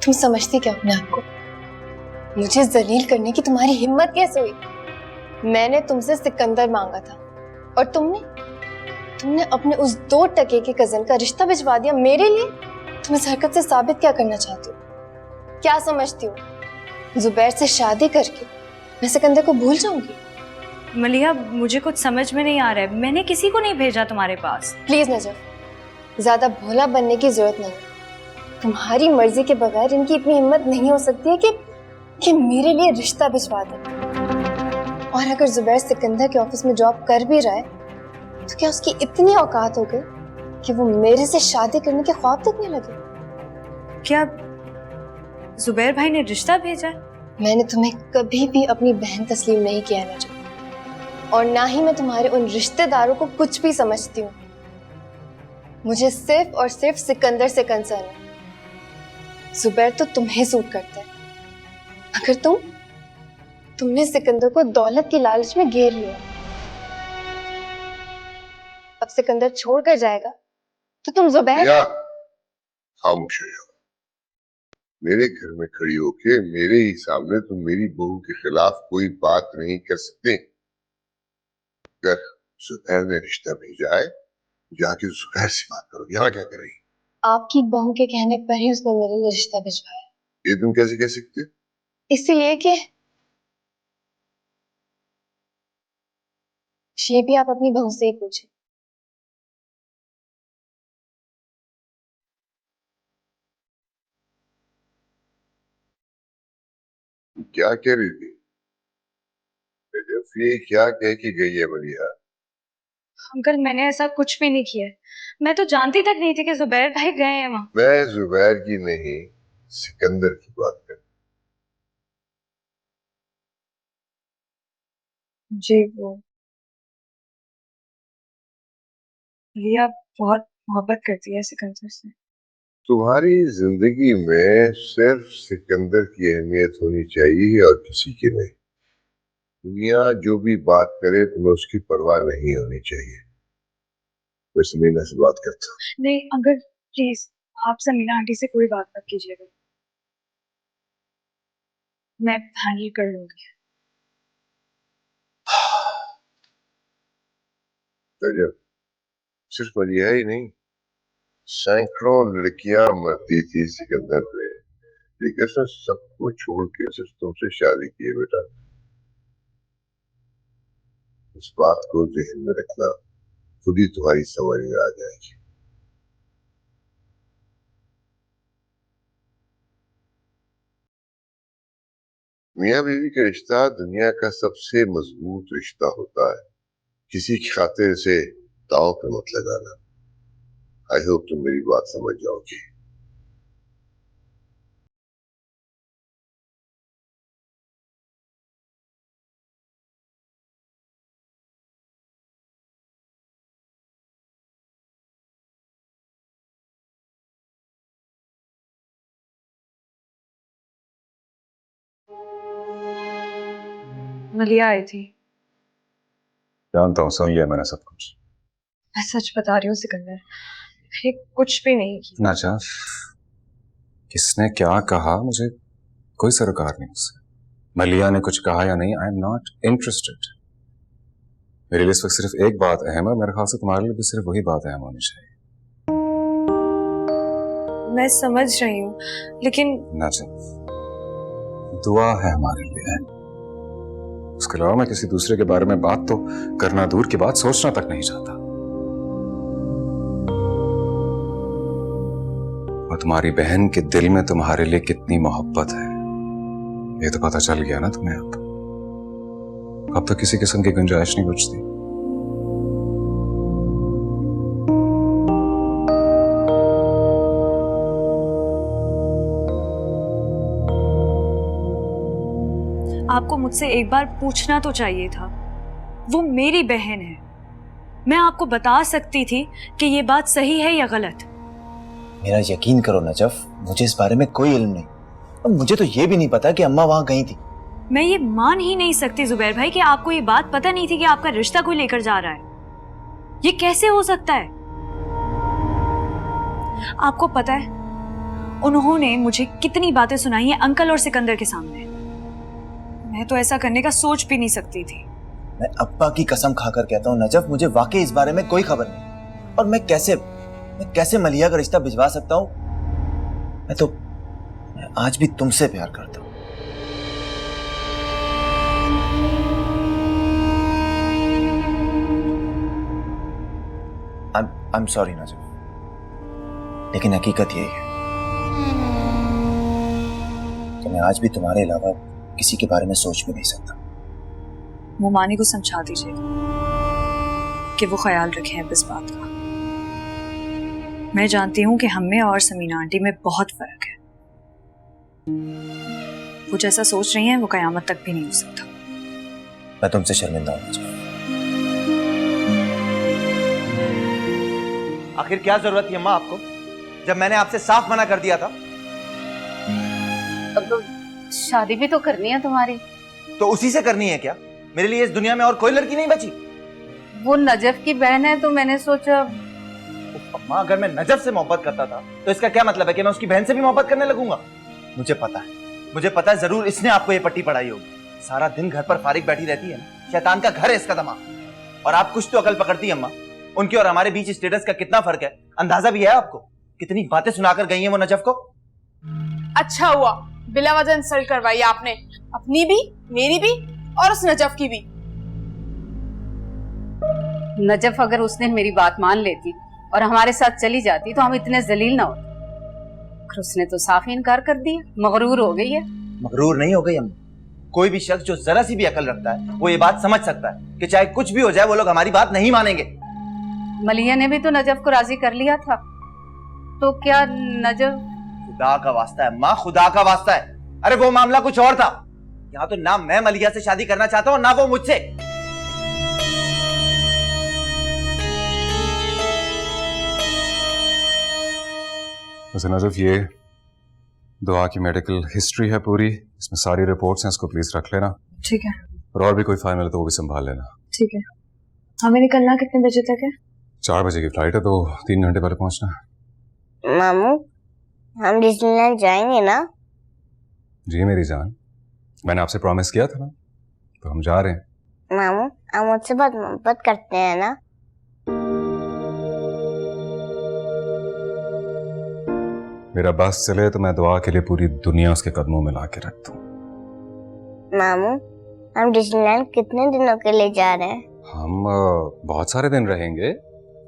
तुम समझती क्या अपने आप को? मुझे जलील करने की तुम्हारी हिम्मत कैसे हुई? मैंने तुमसे सिकंदर मांगा था और तुमने अपने उस 2 टके के कजन का रिश्ता भिजवा दिया मेरे लिए। तुम इस हरकत से साबित क्या करना चाहती हो? क्या समझती हो जुबैर से शादी करके मैं सिकंदर को भूल जाऊंगी? मलिहा, मुझे कुछ समझ में नहीं आ रहा है। मैंने किसी को नहीं भेजा तुम्हारे पास। प्लीज नजफ, ज्यादा भोला बनने की जरूरत नहीं। तुम्हारी मर्जी के बगैर इनकी इतनी हिम्मत नहीं हो सकती है कि मेरे लिए रिश्ता भिजवा दे। और अगर जुबैर सिकंदर के ऑफिस में जॉब कर भी रहा है तो क्या उसकी इतनी औकात हो गई कि वो मेरे से शादी करने के ख्वाब देखने लगे? क्या जुबैर भाई ने रिश्ता भेजा है? मैंने तुम्हें कभी भी अपनी बहन तस्लीम नहीं किया नजफ, और ना ही मैं तुम्हारे उन रिश्तेदारों को कुछ भी समझती हूँ। मुझे सिर्फ और सिर्फ सिकंदर से कंसर्न है। जुबैर तो तुम्हें सूट करता है। अगर तुमने सिकंदर को दौलत की लालच में घेर लिया, अब सिकंदर छोड़कर जाएगा तो तुम जुबैर। खामोश हो जाओ। मेरे घर में खड़ी होके मेरे ही सामने तुम मेरी बहू के खिलाफ कोई बात नहीं कर सकते। अगर जुबैर ने रिश्ता भेजा है, जाके जुबैर से बात करो। यहाँ क्या कर रही? आपकी बहू के कहने पर ही उसने मेरे लिए रिश्ता भिजवाया। ये तुम कैसे कह सकते? इसलिए कि ये भी आप अपनी बहू से ही पूछे। क्या कह रही थी? ये क्या कह के गई है मलिहा? अंकल, मैंने ऐसा कुछ भी नहीं किया है। मैं तो जानती तक नहीं थी कि जुबैर भाई गए हैं वहां। मैं जुबैर की नहीं, सिकंदर की बात कर। जी, वो लिया बहुत मोहब्बत करती है सिकंदर से। तुम्हारी जिंदगी में सिर्फ सिकंदर की अहमियत होनी चाहिए और किसी की नहीं। दुनिया जो भी बात करे तुम्हें उसकी परवाह नहीं होनी चाहिए। मैं समीना से बात करता हूँ। नहीं अंकल, प्लीज आप समीना आंटी से कोई बात मत कीजिएगा। मैं हैंडल कर लूंगी। रजब, सिर्फ मलिहा ही नहीं, सैकड़ों लड़कियां मरती थी सिकंदर पे, लेकिन उसने सबको छोड़ के सिर्फ तुमसे शादी की है बेटा। इस बात को जहन में रखना, खुद ही तुम्हारी समझ में आ जाएगी। मियाँ बीवी का रिश्ता दुनिया का सबसे मजबूत रिश्ता होता है। किसी की खातिर से दांव पे मत लगाना। आई होप तुम मेरी बात समझ जाओगी। मलिया आई थी। जानता हूँ, सुन लिया मैंने सब कुछ। मैं सच बता रही हूँ सिकंदर, मैंने कुछ भी नहीं किया। नजफ, किसने क्या कहा मुझे कोई सरोकार नहीं उससे। मलिया ने कुछ कहा या नहीं, आई एम नॉट इंटरेस्टेड। मेरे लिए इस वक्त सिर्फ एक बात अहम है, मेरे ख्याल से तुम्हारे लिए भी सिर्फ वही बात अहम होनी चाहिए। मैं समझ रही हूँ, लेकिन नजफ, दुआ है हमारे लिए। उसके अलावा मैं किसी दूसरे के बारे में बात तो करना दूर की बात सोचना तक नहीं चाहता। और तुम्हारी बहन के दिल में तुम्हारे लिए कितनी मोहब्बत है ये तो पता चल गया ना तुम्हें। अब तो किसी किस्म की गुंजाइश नहीं बचती। आपको मुझसे एक बार पूछना तो चाहिए था। वो मेरी बहन है, मैं आपको बता सकती थी कि ये बात सही है या गलत। मेरा यकीन करो नजफ, मुझे इस बारे में कोई इल्म नहीं, और मुझे तो ये भी नहीं पता कि अम्मा वहां गई थी। मैं ये मान ही नहीं सकती जुबैर भाई कि आपको ये बात पता नहीं थी कि आपका रिश्ता कोई लेकर जा रहा है। ये कैसे हो सकता है? आपको पता है, उन्होंने मुझे कितनी बातें सुनाई हैं अंकल और सिकंदर के सामने। मैं तो ऐसा करने का सोच भी नहीं सकती थी। मैं अब्बा की कसम खाकर कहता हूँ नजफ, मुझे वाकई इस बारे में कोई खबर नहीं। और मैं कैसे मलिया का रिश्ता भिजवा सकता हूँ? मैं आज भी तुमसे प्यार करता हूँ। I'm sorry नजफ, लेकिन हकीकत यही है कि मैं आज भी तुम्हारे अलावा किसी के बारे में सोच भी नहीं सकता। वो मानी को समझा दीजिएगा कि वो ख्याल रखें अब इस बात का। मैं जानती हूँ कि हम में और समीना आंटी में बहुत फर्क है। वो जैसा सोच रही हैं वो कयामत तक भी नहीं हो सकता। मैं तुमसे शर्मिंदा हूं नजफ। आखिर क्या जरूरत थी अम्मा आपको, जब मैंने आपसे साफ मना कर दिया था? अब तो शादी भी तो करनी है तुम्हारी। तो उसी से करनी है क्या? मेरे लिए इस दुनिया में और कोई लड़की नहीं बची? वो नजफ की बहन है तो मैंने सोचा। अम्मा, अगर मैं नजफ से मोहब्बत करता था तो इसका क्या मतलब है कि मैं उसकी बहन से भी मोहब्बत करने लगूंगा? मुझे पता है जरूर इसने आपको ये पट्टी पढ़ाई होगी। सारा दिन घर पर फारिग बैठी रहती है, शैतान का घर है इसका दिमाग। और आप कुछ तो अकल पकड़ती है अम्मा। उनके और हमारे बीच स्टेटस का कितना फर्क है अंदाजा भी है आपको? कितनी बातें सुनाकर गई हैं वो नजफ को। अच्छा हुआ बिला वजह इंसल्ट करवाई आपने, अपनी भी, मेरी भी और उस नजफ की भी। नजफ अगर उसने मेरी बात मान लेती और हमारे साथ चली जाती तो हम इतने जलील ना होते। उसने तो साफ ही इनकार कर दिया, मगरूर हो गई है। मगरूर नहीं हो गई अम्मा। कोई भी शख्स जो जरा सी भी अकल रखता है वो ये बात समझ सकता है कि चाहे कुछ भी हो जाए वो लोग हमारी बात नहीं मानेंगे। मलिया ने भी तो नजफ को राजी कर लिया था, तो क्या नजफ? खुदा का वास्ता है माँ, खुदा का वास्ता है। अरे वो मामला कुछ और था। यहाँ तो ना मैं मलिया से शादी करना चाहता हूँ ना वो मुझसे। वैसे नजफ, ये दुआ की मेडिकल हिस्ट्री है पूरी, इसमें सारी रिपोर्ट्स हैं, इसको प्लीज रख लेना। ठीक है। और भी कोई फाइल मिले तो वो भी संभाल लेना। ठीक है। हमें निकलना कितने बजे तक है? 4 बजे की फ्लाइट है तो 3 घंटे पहले पहुंचना है। मामू, हम डिज्नीलैंड जाएंगे ना? जी मेरी जान, मैंने आपसे प्रॉमिस किया था ना, तो हम जा रहे हैं। मामू, आप मुझसे बहुत मोहब्बत करते हैं ना? मेरा बस चले तो मैं दुआ के लिए पूरी दुनिया उसके कदमों में ला के रख दूं। मामू, हम डिज्नीलैंड कितने दिनों के लिए जा रहे हैं? हम बहुत सारे दिन रहेंगे,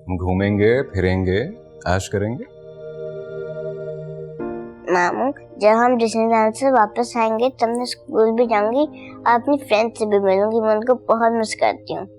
हम घूमेंगे फिरेंगे ऐश करेंगे। मामू, जब हम डिज्नीलैंड से वापस आएंगे तब मैं स्कूल भी जाऊंगी और अपनी फ्रेंड से भी मिलूंगी। मैं उनको बहुत मिस करती हूँ।